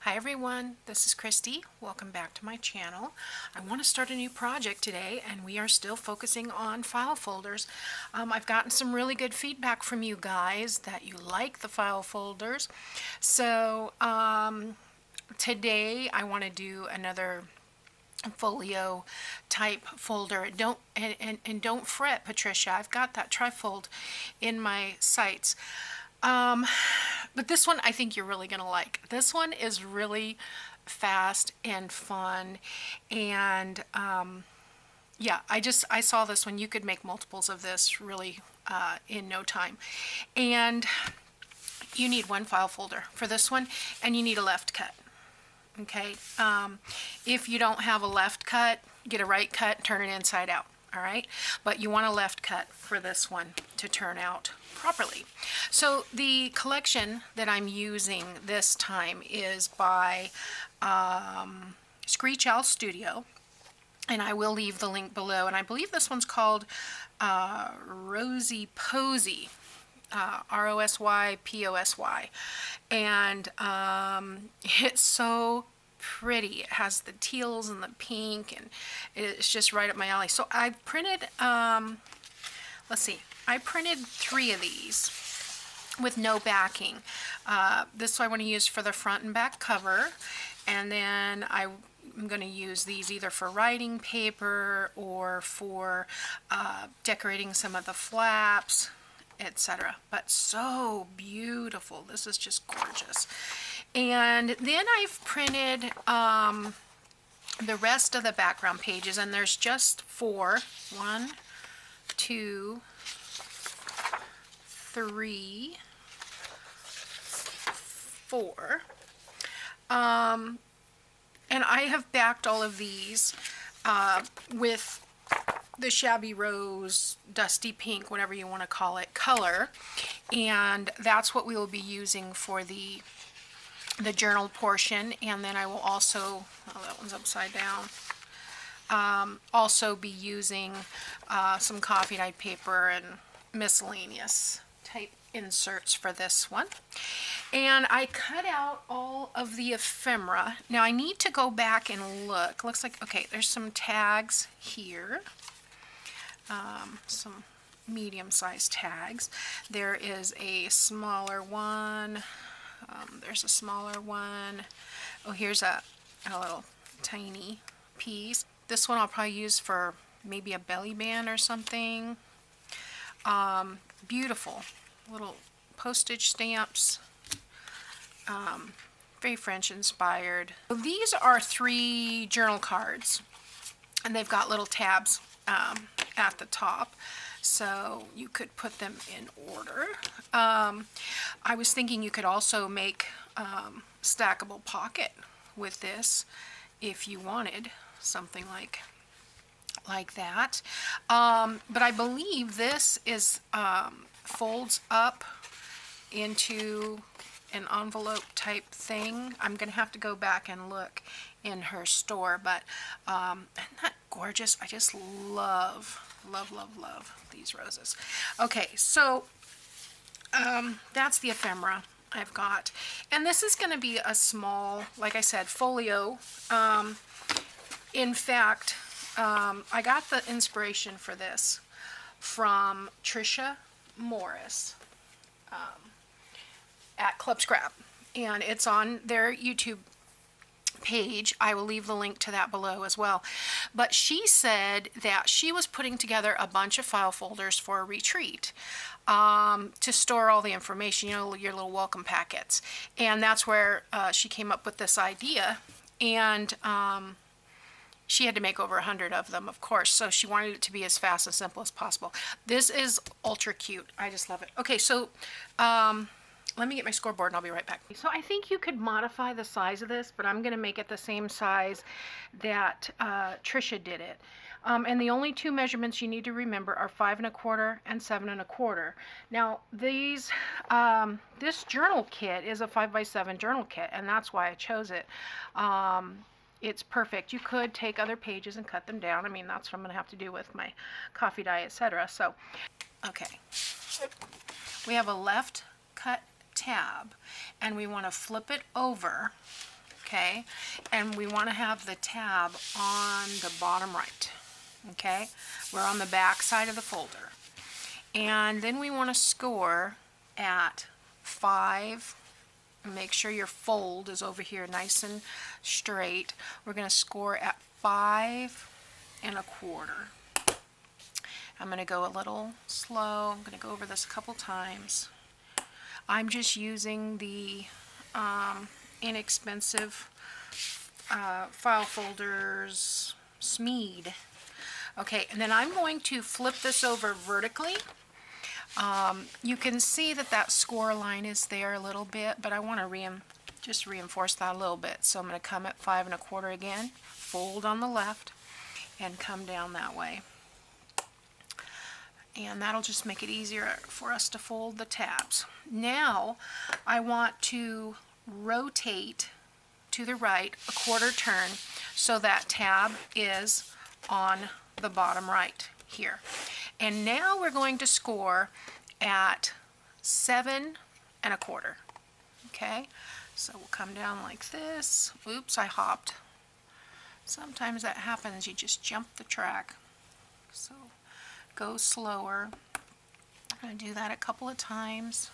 Hi everyone, this is Kristi. Welcome back to my channel. I want to start a new project today and we are still focusing on file folders. I've gotten some really good feedback from you guys that you like the file folders. So today I want to do another Folio type folder. Don't fret, Patricia, I've got that trifold in my sights. But this one I think you're really gonna like. This one is really fast and fun, and yeah, I saw this one. You could make multiples of this really in no time. And you need one file folder for this one, and you need a left cut. Okay, if you don't have a left cut, get a right cut, turn it inside out. All right, but you want a left cut for this one to turn out properly. So the collection that I'm using this time is by Screech Studio, and I will leave the link below. And I believe this one's called Rosy Posy, Rosy Posy, and it's so pretty. It has the teals and the pink, and it's just right up my alley. So I printed, let's see, I printed 3 of these with no backing. This I want to use for the front and back cover, and then I'm going to use these either for writing paper or for decorating some of the flaps, etc. But so beautiful. This is just gorgeous. And then I've printed the rest of the background pages, and there's just 4. 1, 2, 3, 4. And I have backed all of these with the Shabby Rose, Dusty Pink, whatever you want to call it, color. And that's what we will be using for the journal portion. And then I will also, oh, that one's upside down, also be using some coffee dyed paper and miscellaneous type inserts for this one. And I cut out all of the ephemera. Now I need to go back and look. Looks like, okay, there's some tags here, some medium-sized tags. There is a smaller one. There's a smaller one. Oh, here's a little tiny piece. This one I'll probably use for maybe a belly band or something. Beautiful little postage stamps. Very French inspired. These are 3 journal cards, and they've got little tabs at the top, so you could put them in order. I was thinking you could also make stackable pocket with this if you wanted something like that. But I believe this is folds up into an envelope type thing. I'm gonna have to go back and look in her store, but isn't that gorgeous? I just love these roses. Okay, so that's the ephemera I've got, and this is going to be a small, like I said, folio. In fact, I got the inspiration for this from Tricia Morris at Club Scrap, and it's on their YouTube page. I will leave the link to that below as well. But she said that she was putting together a bunch of file folders for a retreat to store all the information, you know, your little welcome packets. And that's where she came up with this idea. And she had to make over 100 of them, of course, so she wanted it to be as fast and simple as possible. This is ultra cute. I just love it. Okay, so let me get my scoreboard and I'll be right back. So I think you could modify the size of this, but I'm going to make it the same size that Tricia did it. And the only 2 measurements you need to remember are 5 1/4 and 7 1/4. Now these, this journal kit is a 5x7 journal kit, and that's why I chose it. It's perfect. You could take other pages and cut them down. I mean, that's what I'm going to have to do with my coffee dye, etc. So, okay. We have a left cut tab, and we want to flip it over okay? And we want to have the tab on the bottom right, okay? We're on the back side of the folder. And then we want to score at 5. Make sure your fold is over here nice and straight. We're going to score at 5 1/4. I'm going to go a little slow. I'm going to go over this a couple times. I'm just using the inexpensive file folders Smeed. Okay, and then I'm going to flip this over vertically. You can see that that score line is there a little bit, but I want to just reinforce that a little bit. So I'm going to come at 5 1/4 again, fold on the left, and come down that way. And that'll just make it easier for us to fold the tabs. Now I want to rotate to the right a 1/4 turn so that tab is on the bottom right here. And now we're going to score at 7 1/4. Okay, so we'll come down like this. Oops, I hopped. Sometimes that happens, you just jump the track. So go slower. I'm going to do that a couple of times.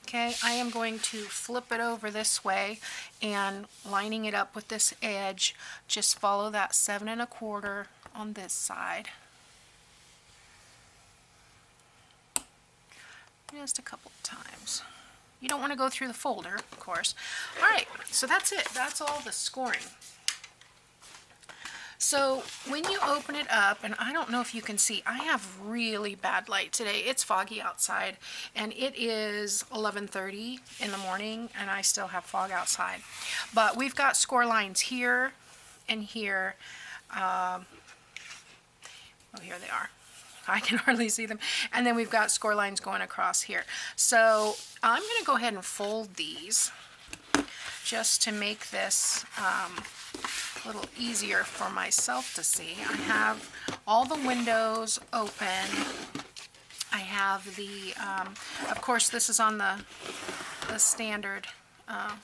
Okay, I am going to flip it over this way and lining it up with this edge, just follow that 7 1/4 on this side. Just a couple of times. You don't want to go through the folder, of course. All right, so that's it. That's all the scoring. So when you open it up, and I don't know if you can see, I have really bad light today. It's foggy outside, and it is 11:30 in the morning, and I still have fog outside. But we've got score lines here and here. Oh, here they are. I can hardly see them. And then we've got score lines going across here. So I'm going to go ahead and fold these just to make this a little easier for myself to see. I have all the windows open. I have the, of course, this is on the standard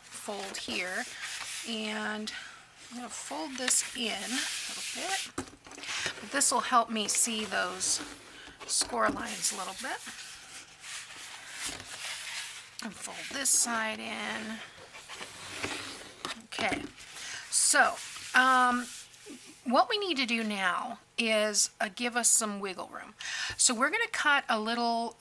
fold here. And I'm going to fold this in a little bit. But this will help me see those score lines a little bit. And fold this side in. Okay, so what we need to do now is give us some wiggle room. So we're going to cut a little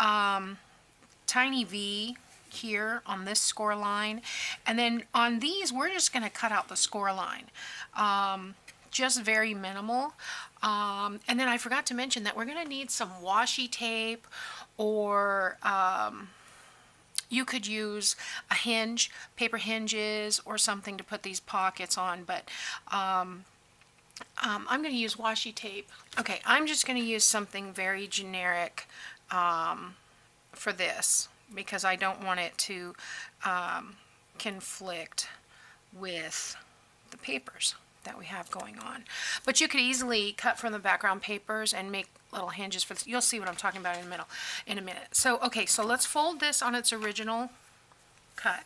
tiny V here on this score line, and then on these we're just going to cut out the score line. Just very minimal. And then I forgot to mention that we're going to need some washi tape, or you could use a hinge, paper hinges, or something to put these pockets on, but I'm going to use washi tape. Okay, I'm just going to use something very generic for this, because I don't want it to conflict with the papers that we have going on. But you could easily cut from the background papers and make little hinges for this. You'll see what I'm talking about in a minute. So okay, so let's fold this on its original cut.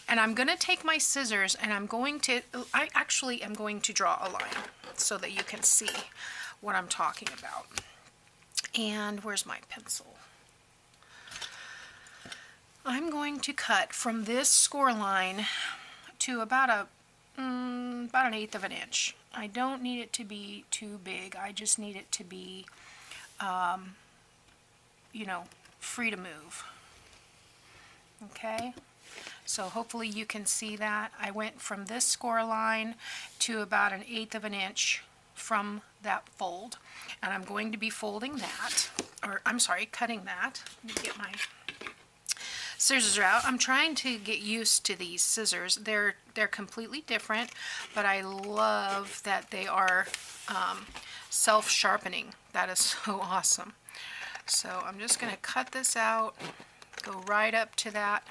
And I'm going to take my scissors and I'm going to, I actually am going to draw a line so that you can see what I'm talking about. And where's my pencil? I'm going to cut from this score line to about an 1/8 of an inch. I don't need it to be too big. I just need it to be, you know, free to move. Okay, so hopefully you can see that. I went from this score line to about 1/8 of an inch from that fold, and I'm going to be folding that, or I'm sorry, cutting that. Let me get my scissors out. I'm trying to get used to these scissors. They're completely different, but I love that they are self-sharpening. That is so awesome. So I'm just going to cut this out, go right up to that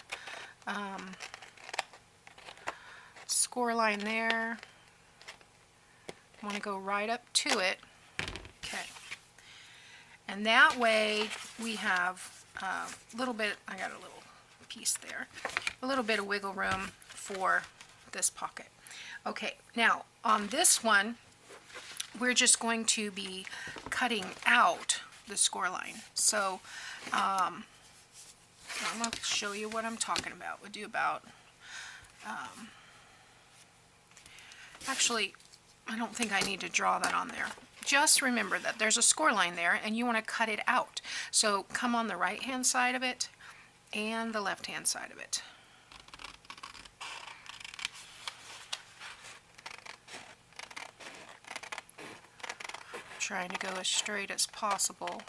score line there. I want to go right up to it. Okay. And that way we have a little bit, I got a little piece there, a little bit of wiggle room for this pocket. Okay, now on this one, we're just going to be cutting out the score line. So I'm going to show you what I'm talking about. We'll do about, actually, I don't think I need to draw that on there. Just remember that there's a score line there and you want to cut it out. So come on the right hand side of it and the left hand side of it. Trying to go as straight as possible.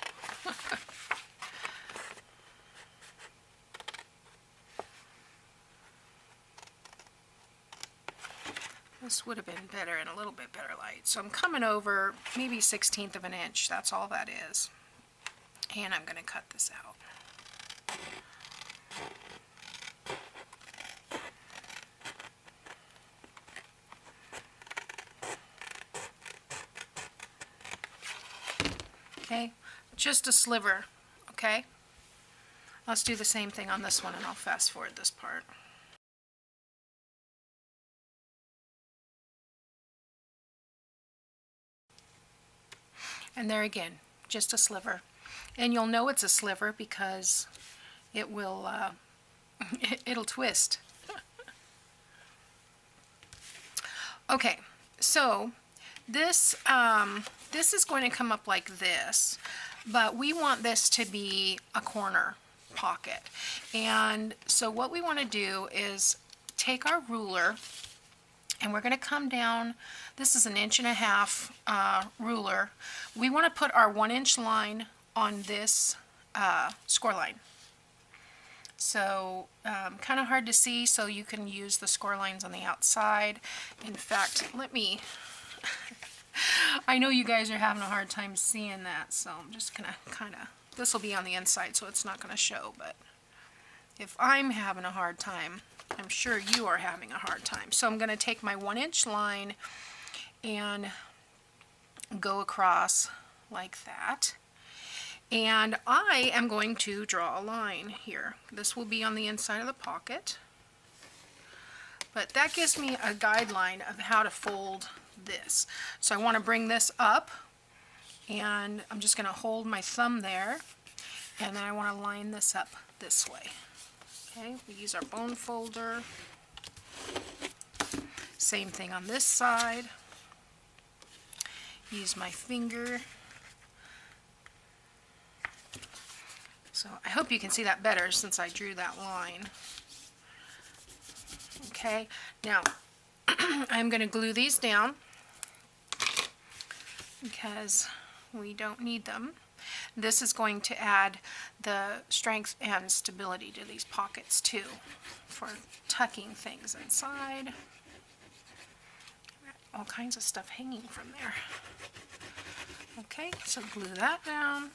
This would have been better in a little bit better light. So I'm coming over maybe 1/16 of an inch. That's all that is. And I'm going to cut this out. Okay, just a sliver, okay? Let's do the same thing on this one and I'll fast forward this part. And there again, just a sliver. And you'll know it's a sliver because it will, it'll twist. Okay, so this, this is going to come up like this, but we want this to be a corner pocket. And so what we want to do is take our ruler and we're going to come down. This is an 1.5 inch ruler. We want to put our 1 inch line on this score line. So kind of hard to see, so you can use the score lines on the outside. In fact, let me, I know you guys are having a hard time seeing that, so I'm just going to kind of, this will be on the inside so it's not going to show, but if I'm having a hard time, I'm sure you are having a hard time. So I'm going to take my 1 inch line and go across like that. And I am going to draw a line here. This will be on the inside of the pocket. But that gives me a guideline of how to fold this. So I want to bring this up, and I'm just going to hold my thumb there, and then I want to line this up this way. Okay, we use our bone folder. Same thing on this side. Use my finger. So I hope you can see that better since I drew that line. Okay, now I'm going to glue these down because we don't need them. This is going to add the strength and stability to these pockets too, for tucking things inside. All kinds of stuff hanging from there. Okay, so glue that down.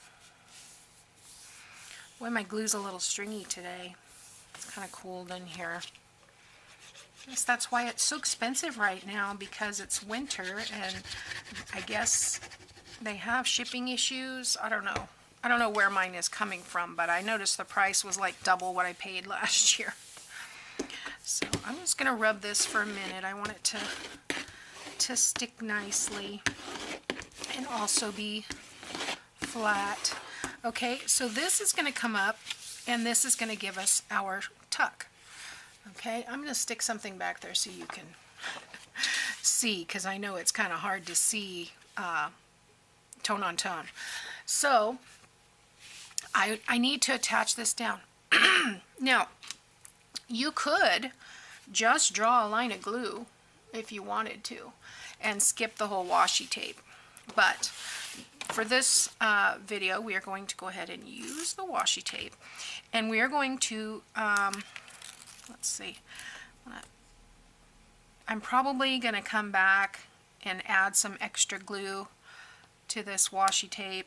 Boy, my glue's a little stringy today. It's kind of cold in here. Yes, that's why it's so expensive right now, because it's winter and I guess they have shipping issues. I don't know. I don't know where mine is coming from, but I noticed the price was like double what I paid last year. So I'm just going to rub this for a minute. I want it to stick nicely and also be flat. Okay, so this is going to come up and this is going to give us our tuck. Okay, I'm going to stick something back there so you can see, because I know it's kind of hard to see tone on tone. So I need to attach this down. Now, you could just draw a line of glue if you wanted to and skip the whole washi tape. But for this video, we are going to go ahead and use the washi tape. And we are going to, let's see, I'm probably going to come back and add some extra glue to this washi tape.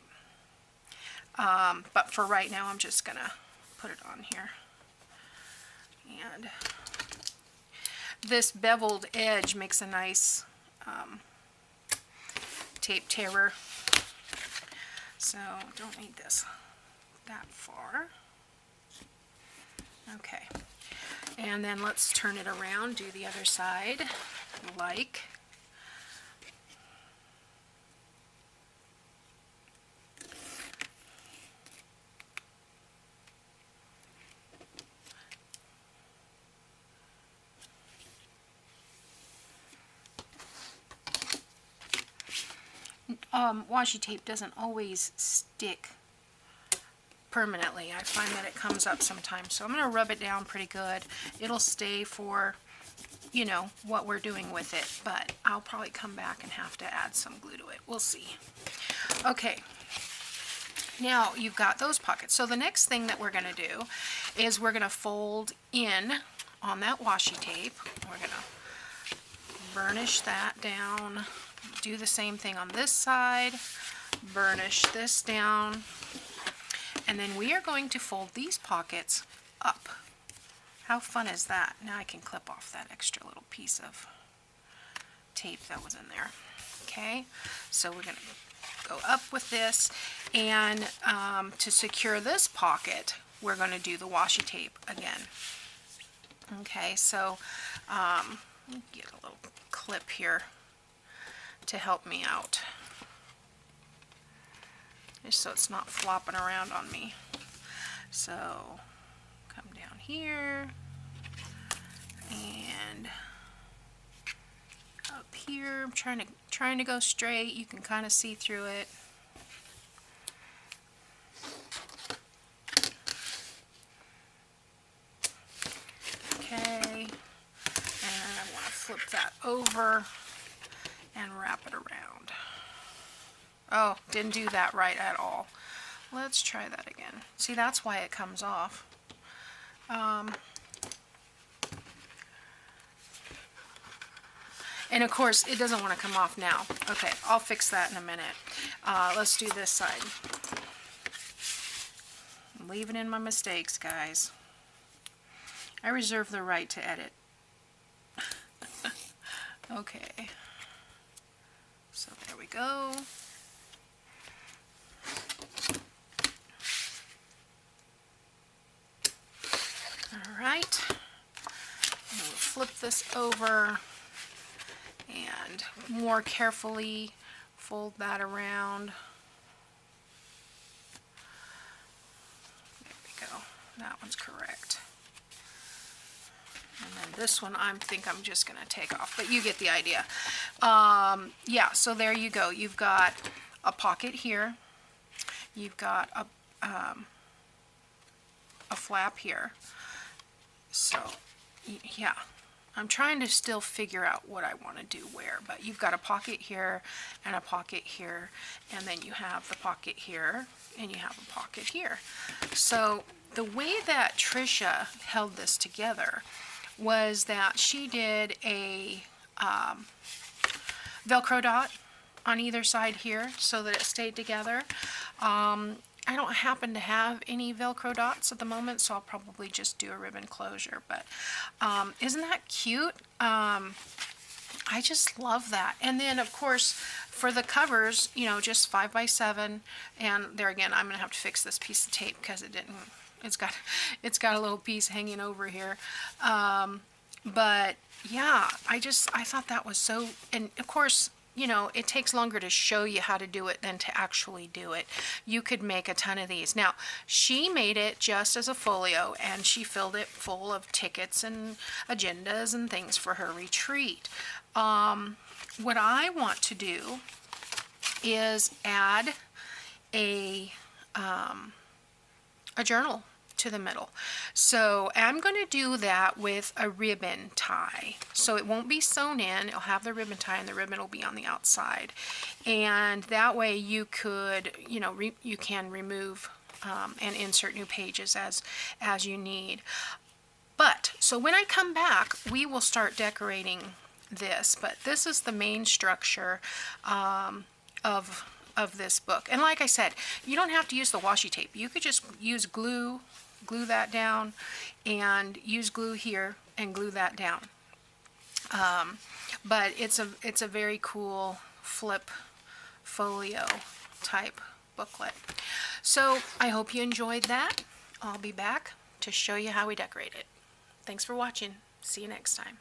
But for right now, I'm just going to put it on here. And this beveled edge makes a nice tape tearer. So don't need this that far. Okay. And then let's turn it around, do the other side, like. Washi tape doesn't always stick permanently. I find that it comes up sometimes. So I'm going to rub it down pretty good. It'll stay for, you know, what we're doing with it, but I'll probably come back and have to add some glue to it. We'll see. Okay. Now you've got those pockets. So the next thing that we're going to do is we're going to fold in on that washi tape. We're going to burnish that down. Do the same thing on this side. Burnish this down. And then we are going to fold these pockets up. How fun is that? Now I can clip off that extra little piece of tape that was in there. Okay, so we're going to go up with this, and to secure this pocket, we're going to do the washi tape again. Okay, so get a little clip here to help me out, just so it's not flopping around on me. So come down here and up here. I'm trying to go straight. You can kind of see through it. Okay, and I want to flip that over and wrap it around. Oh, didn't do that right at all. Let's try that again. See, that's why it comes off. And of course, it doesn't want to come off now. Okay, I'll fix that in a minute. Let's do this side. I'm leaving in my mistakes, guys. I reserve the right to edit. Okay. So there we go. Alright, we'll flip this over and more carefully fold that around. There we go, that one's correct. And then this one I think I'm just going to take off, but you get the idea. Yeah, so there you go. You've got a pocket here. You've got a flap here. So, yeah, I'm trying to still figure out what I want to do where, but you've got a pocket here and a pocket here, and then you have the pocket here, and you have a pocket here. So the way that Tricia held this together was that she did a Velcro dot on either side here so that it stayed together. I don't happen to have any Velcro dots at the moment, so I'll probably just do a ribbon closure, but isn't that cute? I just love that. And then of course for the covers, you know, just 5x7, and there again I'm gonna have to fix this piece of tape because it didn't, it's got a little piece hanging over here. But yeah, I thought that was so, and of course, you know, it takes longer to show you how to do it than to actually do it. You could make a ton of these. Now, she made it just as a folio, and she filled it full of tickets and agendas and things for her retreat. What I want to do is add a journal to the middle. So I'm going to do that with a ribbon tie. So it won't be sewn in, it'll have the ribbon tie and the ribbon will be on the outside. And that way you could, you know, you can remove and insert new pages as you need. But, so when I come back, we will start decorating this, but this is the main structure of this book. And like I said, you don't have to use the washi tape. You could just use glue that down, and use glue here and glue that down. But it's a very cool flip folio type booklet. So I hope you enjoyed that. I'll be back to show you how we decorate it. Thanks for watching. See you next time.